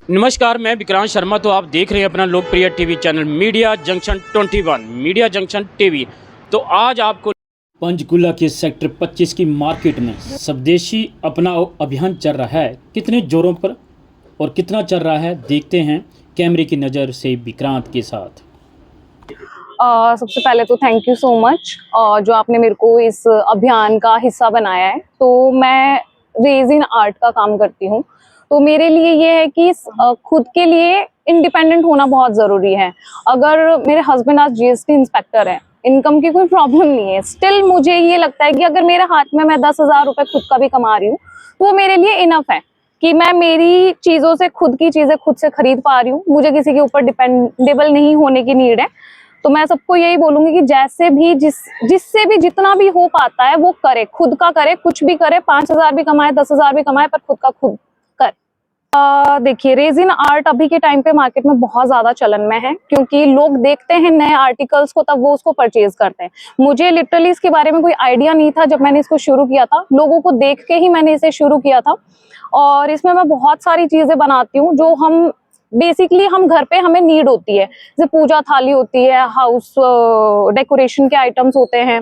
नमस्कार, मैं विक्रांत शर्मा। तो आप देख रहे हैं अपना लोकप्रिय TV channel media junction 21 media junction TV. तो आज आपको पंचकुला के सेक्टर 25 की मार्केट में स्वदेशी अपनाओ अभियान चल रहा है। कितने जोरों पर और कितना चल रहा है, देखते हैं कैमरे की नज़र से विक्रांत के साथ। सबसे पहले तो थैंक यू सो मच जो आपने मेरे को इस अभियान का हिस्सा बनाया है। तो मैं रेज इन आर्ट का काम करती हूँ। तो मेरे लिए ये है कि खुद के लिए इंडिपेंडेंट होना बहुत ज़रूरी है। अगर मेरे हस्बैंड आज जीएसटी इंस्पेक्टर है, इनकम की कोई प्रॉब्लम नहीं है, स्टिल मुझे ये लगता है कि अगर मेरे हाथ में मैं 10,000 रुपये खुद का भी कमा रही हूँ तो वो मेरे लिए इनफ है कि मैं मेरी चीज़ों से खुद की चीज़ें खुद से खरीद पा रही हूँ। मुझे किसी के ऊपर डिपेंडेबल नहीं होने की नीड है। तो मैं सबको यही बोलूंगी कि जैसे भी जिससे भी जितना भी हो पाता है वो करे, खुद का करे, कुछ भी करे, 5,000 भी कमाए, 10,000 भी कमाए, पर खुद का खुद कर। देखिए, रेजिन आर्ट अभी के टाइम पे मार्केट में बहुत ज्यादा चलन में है, क्योंकि लोग देखते हैं नए आर्टिकल्स को तब वो उसको परचेज करते हैं। मुझे लिटरली इसके बारे में कोई आइडिया नहीं था जब मैंने इसको शुरू किया था। लोगों को देख के ही मैंने इसे शुरू किया था। और इसमें मैं बहुत सारी चीजें बनाती हूँ जो हम बेसिकली हम घर पे हमें नीड होती है। जैसे पूजा थाली होती है, हाउस डेकोरेशन के आइटम्स होते हैं,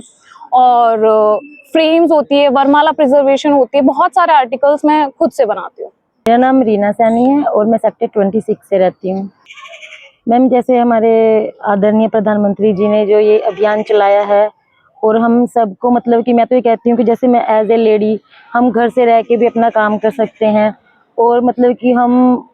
और फ्रेम्स होती है, वरमाला प्रिजर्वेशन होती है। बहुत सारे आर्टिकल्स मैं खुद से बनाती हूँ। मेरा नाम रीना सैनी है और मैं सेक्टर 26 से रहती हूँ। मैम, जैसे हमारे आदरणीय प्रधानमंत्री जी ने जो ये अभियान चलाया है, और हम सबको मतलब कि मैं तो ये कहती हूँ कि जैसे मैं एज ए लेडी, हम घर से रह के भी अपना काम कर सकते हैं। और मतलब कि हम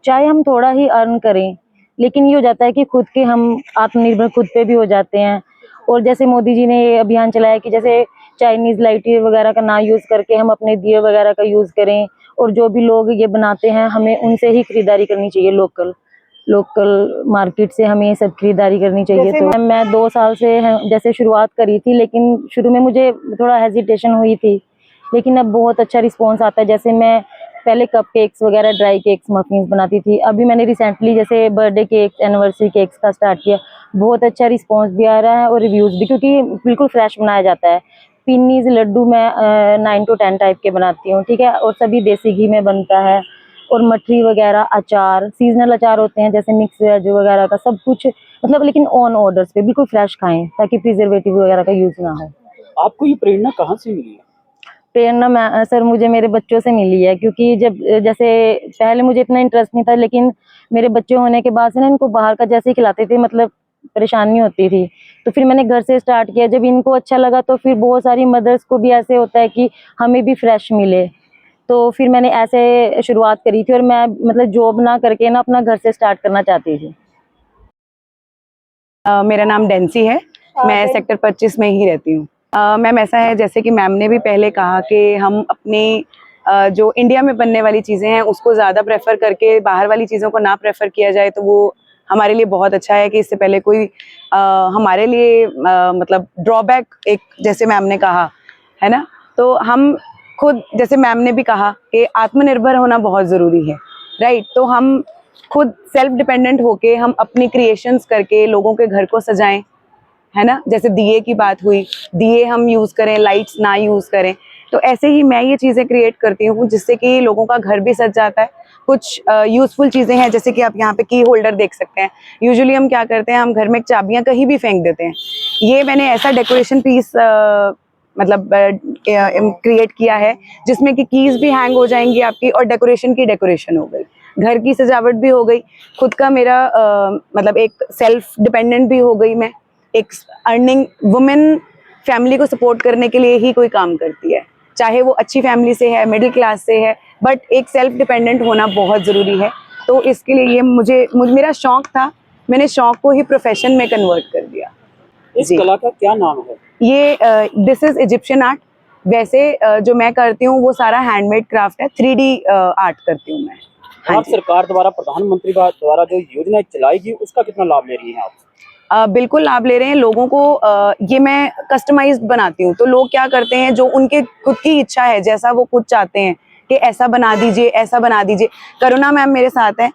चाहे हम थोड़ा ही अर्न करें, लेकिन ये हो जाता है कि खुद के हम आत्मनिर्भर खुद पे भी हो जाते हैं। और जैसे मोदी जी ने ये अभियान चलाया कि जैसे चाइनीज़ लाइटें वगैरह का ना यूज़ करके हम अपने दिए वगैरह का यूज़ करें। और जो भी लोग ये बनाते हैं हमें उनसे ही खरीदारी करनी चाहिए, लोकल मार्केट से हमें ये सब खरीदारी करनी चाहिए। तो मैं 2 साल से जैसे शुरुआत करी थी, लेकिन शुरू में मुझे थोड़ा हेजिटेशन हुई थी, लेकिन अब बहुत अच्छा रिस्पांस आता है। जैसे मैं पहले कप केक्स वगैरह, ड्राई केक्स, मफिन्स बनाती थी। अभी मैंने रिसेंटली जैसे बर्थडे केक्स, एनिवर्सरी केक्स का स्टार्ट किया। बहुत अच्छा रिस्पांस भी आ रहा है और रिव्यूज़ भी, क्योंकि बिल्कुल फ्रेश बनाया जाता है। पिन्नीज लड्डू मैं 9 to 10 टाइप के बनाती हूँ, ठीक है, और सभी देसी घी में बनता है। और मठरी वगैरह, अचार, सीजनल अचार होते हैं जैसे मिक्स वेज वगैरह का, सब कुछ मतलब, लेकिन ऑन ऑर्डर्स पे बिल्कुल फ्रेश खाएं ताकि प्रिजर्वेटिव वगैरह का यूज़ ना हो। आपको ये प्रेरणा कहाँ से मिली है? प्रेरणा मैं सर मुझे मेरे बच्चों से मिली है, क्योंकि जब जैसे पहले मुझे इतना इंटरेस्ट नहीं था, लेकिन मेरे बच्चे होने के बाद से ना इनको बाहर का जैसे ही खिलाते थे, मतलब परेशानी होती थी। तो फिर मैंने घर से स्टार्ट किया। जब इनको अच्छा लगा तो फिर बहुत सारी मदर्स को भी ऐसे होता है कि हमें भी फ्रेश मिले, तो फिर मैंने ऐसे शुरुआत करी थी। और मैं मतलब जॉब ना करके ना अपना घर से स्टार्ट करना चाहती थी। मेरा नाम डेंसी है। मैं सेक्टर 25 में ही रहती हूँ। मैम, ऐसा है जैसे कि मैम ने भी पहले कहा कि हम अपने जो इंडिया में बनने वाली चीज़ें हैं उसको ज़्यादा प्रेफर करके बाहर वाली चीज़ों को ना प्रेफर किया जाए, तो वो हमारे लिए बहुत अच्छा है कि इससे पहले कोई हमारे लिए मतलब ड्रॉबैक एक, जैसे मैम ने कहा है ना, तो हम खुद, जैसे मैम ने भी कहा कि आत्मनिर्भर होना बहुत ज़रूरी है, राइट। तो हम खुद सेल्फ डिपेंडेंट होके हम अपनी क्रिएशंस करके लोगों के घर को सजाएं, है ना। जैसे दिए की बात हुई, दिए हम यूज़ करें, लाइट्स ना यूज़ करें। तो ऐसे ही मैं ये चीज़ें क्रिएट करती हूँ जिससे कि लोगों का घर भी सज जाता है। कुछ यूज़फुल चीज़ें हैं, जैसे कि आप यहाँ पे की होल्डर देख सकते हैं। यूजुअली हम क्या करते हैं, हम घर में चाबियाँ कहीं भी फेंक देते हैं। ये मैंने ऐसा डेकोरेशन पीस मतलब क्रिएट किया है जिसमें कि कीज़ भी हैंग हो जाएंगी आपकी, और डेकोरेशन की डेकोरेशन हो गई, घर की सजावट भी हो गई, खुद का मेरा मतलब एक सेल्फ डिपेंडेंट भी हो गई। मैं एक अर्निंग वुमेन, फैमिली को सपोर्ट करने के लिए ही कोई काम करती है, चाहे वो अच्छी फैमिली से है, मिडिल क्लास से है, बट एक सेल्फ डिपेंडेंट होना बहुत ज़रूरी है। तो इसके लिए ये मुझे मेरा शौक था, मैंने शौक को ही प्रोफेशन में कन्वर्ट कर दिया। इस कला का क्या नाम है? ये दिस इज इजिप्शियन आर्ट। वैसे जो मैं करती हूँ वो सारा हैंडमेड क्राफ्ट है, 3D आर्ट करती हूँ मैं। आप सरकार द्वारा, प्रधानमंत्री द्वारा जो योजना चलाई गई उसका कितना लाभ ले रही हैं आप? बिल्कुल लाभ ले रहे हैं लोगों को। ये मैं कस्टमाइज्ड बनाती हूँ, तो लोग क्या करते हैं, जो उनके खुद की इच्छा है, जैसा वो खुद चाहते हैं कि ऐसा बना दीजिए, ऐसा बना दीजिए। करुणा मैम मेरे साथ हैं,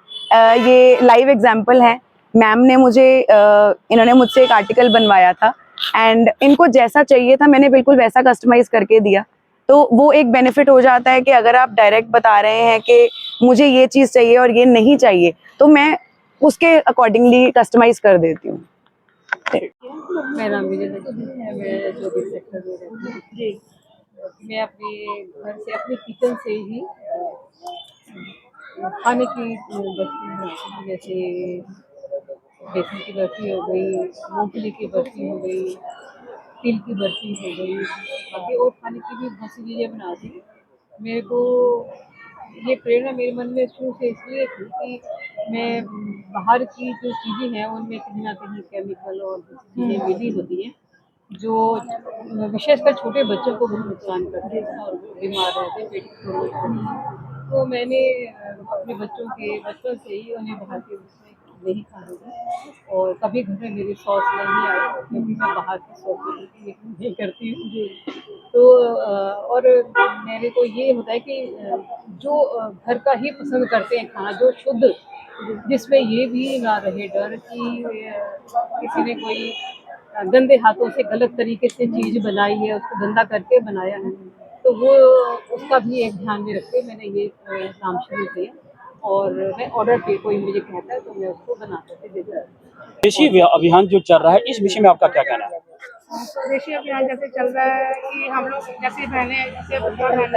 ये लाइव एग्जाम्पल है। मैम ने मुझे इन्होंने मुझसे एक आर्टिकल बनवाया था, एंड इनको जैसा चाहिए था मैंने बिल्कुल वैसा कस्टमाइज करके दिया। तो वो एक बेनिफिट हो जाता है कि अगर आप डायरेक्ट बता रहे हैं कि मुझे ये चीज़ चाहिए और ये नहीं चाहिए, तो मैं उसके अकॉर्डिंगली कस्टमाइज कर देती हूँ। मेरा विजय लक्ष्मी है, मैं 24 सेक्टर में रहती हूँ जी। मैं अपने घर से, अपने किचन से ही खाने की वस्तु बनाती हूँ, जैसे बेसन की बर्फी हो गई, मूंगफली की बर्फी हो गई, तिल की बर्फी हो गई, बाकी और खाने की भी बहुत सी चीज़ें बनाती हूँ। मेरे को ये प्रेरणा मेरे मन में शुरू से इसलिए थी कि मैं बाहर की जो चीज़ें हैं उनमें कहीं ना कहीं केमिकल और चीज़ें मिली होती हैं जो विशेषकर छोटे बच्चों को बहुत नुकसान करते हैं और वो बीमार रहते हैं, पेट की प्रॉब्लम होती है। तो मैंने अपने बच्चों के बचपन से ही उन्हें बाहर के नहीं खाने दी और कभी घर में मेरी सॉस नहीं आई, क्योंकि मैं बाहर की सॉस नहीं करती हूँ। तो और मेरे को ये होता है कि जो घर का ही पसंद करते हैं खाना, जो शुद्ध, जिसमें ये भी ना रहे डर कि किसी ने कोई गंदे हाथों से गलत तरीके से चीज़ बनाई है, उसको गंदा करके बनाया है, तो वो उसका भी एक ध्यान में रख के मैंने ये काम शुरू किया। और मैं ऑर्डर पे कोई मुझे कहता है तो मैं उसको बना करके दे देती हूँ। स्वदेशी अभियान जो चल रहा है, इस विषय में आपका क्या कहना है? स्वदेशी अभियान जैसे चल रहा है कि हम लोग जैसे बहनें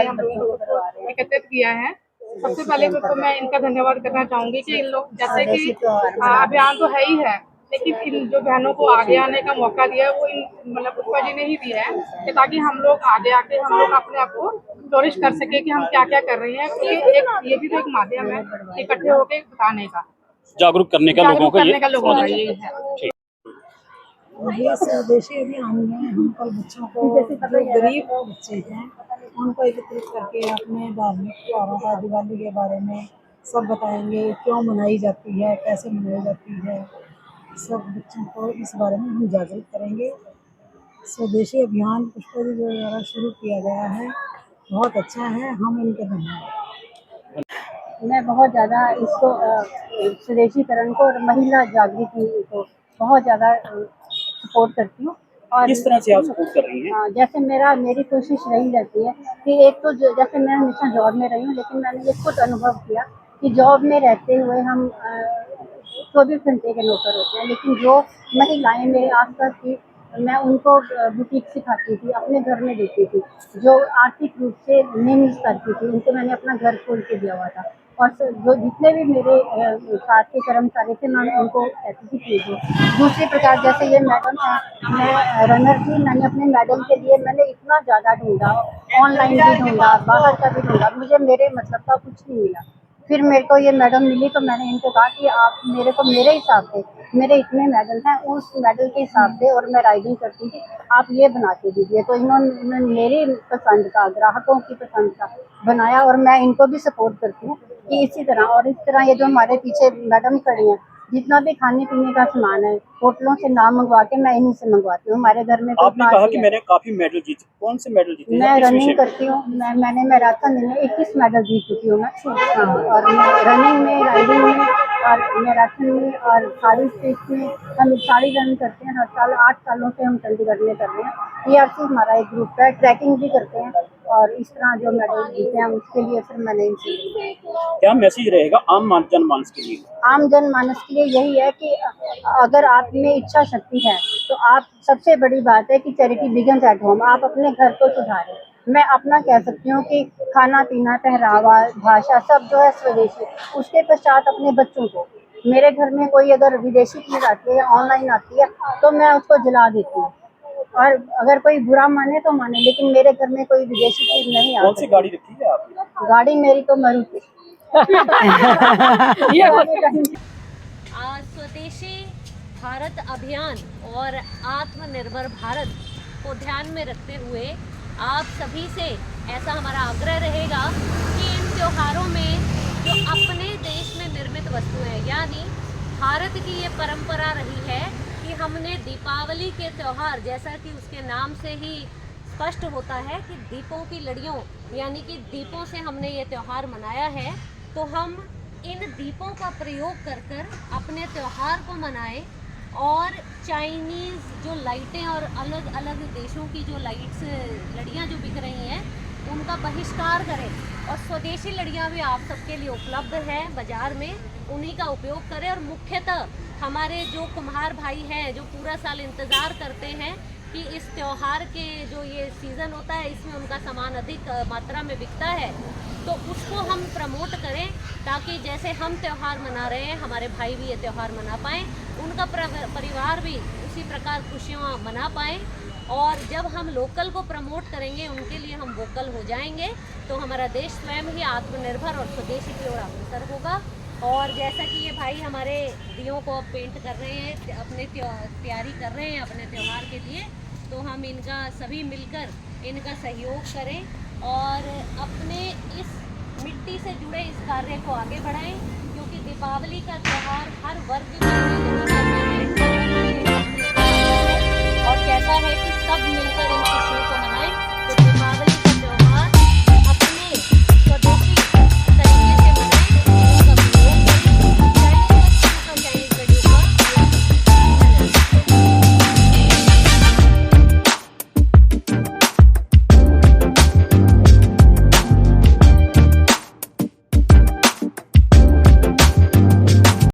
हम लोगों को एकत्रित किया है। सबसे पहले तो मैं इनका धन्यवाद करना चाहूंगी कि इन लोग जैसे कि अभियान तो है ही है, लेकिन इन जो बहनों को आगे आने का मौका दिया है वो इन मतलब पुष्पा जी ने ही दिया है कि ताकि हम लोग आगे आके हम लोग अपने आप को फ्लोरिश कर सके कि हम क्या क्या कर रहे हैं, क्योंकि एक ये भी तो एक माध्यम है इकट्ठे होके बताने का, जागरूक करने का लोगों को, ये है। ये स्वदेशी अभियान में हम कल बच्चों को, जो गरीब बच्चे हैं उनको एकत्रित करके अपने धार्मिक त्योहारों का, दिवाली के बारे में सब बताएंगे, क्यों मनाई जाती है, कैसे मनाई जाती है, सब बच्चों को इस बारे में हम जागरूक करेंगे। स्वदेशी अभियान पुष्पा जी द्वारा शुरू किया गया है, बहुत अच्छा है, हम इनके धन्यवाद। मैं बहुत ज़्यादा इसको स्वदेशीकरण को और महिला जागृति को बहुत ज़्यादा सपोर्ट करती हूँ। और किस तरह से आप सपोर्ट कर रही हैं? जैसे मेरी कोशिश रही रहती है कि एक तो जैसे मैं हमेशा जॉब में रही हूँ, लेकिन मैंने ये खुद अनुभव किया कि जॉब में रहते हुए हम 24 घंटे के नौकर होते हैं, लेकिन जो महिलाएं मेरे आसपास थी मैं उनको बुटीक सिखाती थी, अपने घर में देती थी, जो आर्थिक रूप से निम्न स्तर की थी उनको मैंने अपना घर खोल के दिया हुआ था। और जो जितने भी मेरे साथ के कर्मचारी थे मैं उनको कहती थी कि दूसरे प्रकार जैसे ये मैडम है, मैं रनर थी, मैंने अपने मैडम के लिए मैंने इतना ज़्यादा ढूंढा, ऑनलाइन भी ढूंढा, बाहर का भी ढूंढा, मुझे मेरे मतलब का कुछ नहीं मिला। फिर मेरे को ये मैडम मिली तो मैंने इनको कहा कि आप मेरे को मेरे हिसाब से, मेरे इतने मेडल हैं, उस मेडल के हिसाब से और मैं राइडिंग करती थी, आप ये बना के दीजिए। तो इन्होंने मेरी पसंद का, ग्राहकों की पसंद का बनाया और मैं इनको भी सपोर्ट करती हूँ कि इसी तरह। और इस तरह ये जो हमारे पीछे मैडम खड़ी हैं, जितना भी खाने पीने का सामान है होटलों से ना मंगवा के मैं इन्हीं से मंगवाती हूँ। हमारे घर में आपने कहा कि मैंने काफी मेडल जीते, कौन से मेडल जीते? मैं रनिंग करती हूँ, मैंने मैराथन में 21 मेडल जीत चुकी हूँ मैं। और मैं रनिंग में, राइडिंग में और मैराथन में और सारी स्टेट में हम साड़ी रन करते हैं हर साल। 8 सालों से हम चंडीगढ़ में कर रहे हैं। PRC हमारा एक ग्रुप है, ट्रैकिंग भी करते हैं और इस तरह जो मेडल जीते हैं उसके लिए फिर मैंने इनसे क्या मैसेज रहेगा आम जनमानस के लिए? आम जनमानस के लिए यही है कि अगर आप में इच्छा शक्ति है तो आप, सबसे बड़ी बात है कि चैरिटी बिगिंस एट होम, आप अपने घर को सुधारें। मैं अपना कह सकती हूँ कि खाना पीना, पहरावा, भाषा सब जो है स्वदेशी, उसके पश्चात अपने बच्चों को। मेरे घर में कोई अगर विदेशी चीज़ आती है, ऑनलाइन आती है तो मैं उसको जला देती हूँ, और अगर कोई बुरा माने तो माने, लेकिन मेरे घर में कोई विदेशी चीज़ नहीं आती। कौन सी गाड़ी रखी है आपने? गाड़ी मेरी तो मारुति। स्वदेशी भारत अभियान और आत्मनिर्भर भारत को ध्यान में रखते हुए आप सभी से ऐसा हमारा आग्रह रहेगा कि इन त्योहारों में जो अपने देश में निर्मित वस्तुएं, यानी भारत की ये परंपरा रही है कि हमने दीपावली के त्यौहार, जैसा कि उसके नाम से ही स्पष्ट होता है कि दीपों की लड़ियों यानी कि दीपों से हमने ये त्यौहार मनाया है, तो हम इन दीपों का प्रयोग कर कर अपने त्यौहार को मनाएं। और चाइनीज़ जो लाइटें और अलग अलग देशों की जो लाइट्स, लड़ियाँ जो बिक रही हैं, उनका बहिष्कार करें और स्वदेशी लड़ियाँ भी आप सबके लिए उपलब्ध है बाज़ार में, उन्हीं का उपयोग करें। और मुख्यतः हमारे जो कुम्हार भाई हैं जो पूरा साल इंतज़ार करते हैं कि इस त्यौहार के जो ये सीज़न होता है इसमें उनका सामान अधिक मात्रा में बिकता है, तो उसको हम प्रमोट करें ताकि जैसे हम त्यौहार मना रहे हैं हमारे भाई भी ये त्यौहार मना पाएँ, उनका परिवार भी उसी प्रकार खुशियाँ मना पाएँ। और जब हम लोकल को प्रमोट करेंगे, उनके लिए हम वोकल हो जाएंगे, तो हमारा देश स्वयं ही आत्मनिर्भर और स्वदेशी की ओर अग्रसर होगा। और जैसा कि ये भाई हमारे दियों को पेंट कर रहे हैं, अपने तैयारी कर रहे हैं अपने त्यौहार के लिए, तो हम इनका सभी मिलकर इनका सहयोग करें और अपने इस मिट्टी से जुड़े इस कार्य को आगे बढ़ाएं, क्योंकि दीपावली का त्यौहार हर वर्ग में और कैसा है कि सब मिलकर इन खुशियों को मनाएं।